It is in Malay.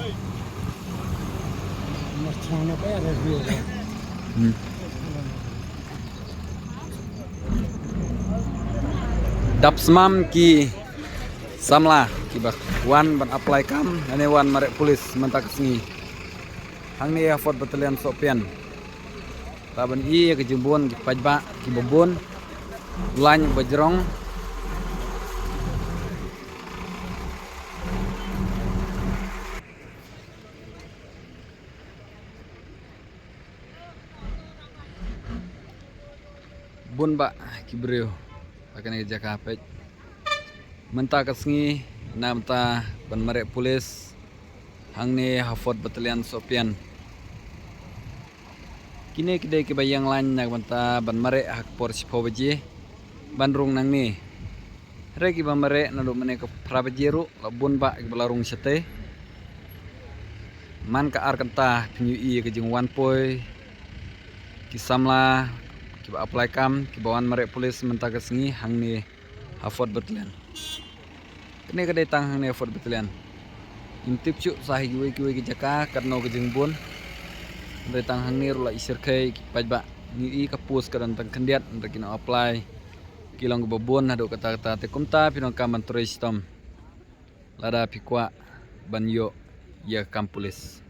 Dap semam ki samla ki bak wan ban apply kam ane wan marek pulis mentak sengi hang ni Fort Battalion Sopian taban i ke jumbon ki pajba ki bobon lany bajrong bun ba ki brio akan ke jakapet mentak sengi namta ban marek pulis hang ni Fort Battalion Sopian kini kidai ke bayang lan nak banta ban marek hak por sipobaji bandrung nang ni reki ban marek nalu mene ke prabajiru labun ba ke belarung sete man ka ar kanta penyu i ke jeng wan poi ki samla ki ba apply kam ki bawan marek pulis mentak sengi hang ni Fort Battalion kene kadai tang hang ni Fort Battalion intip cu sahi giwe ki jaka karno ke jeng bun datang hang ni rula isir kai pajba ni i kapus kadan tang kendiat rekino apply kilong bobon hadu kata te kumta pinong kaman turistom lada pikwa banyo ya kampulis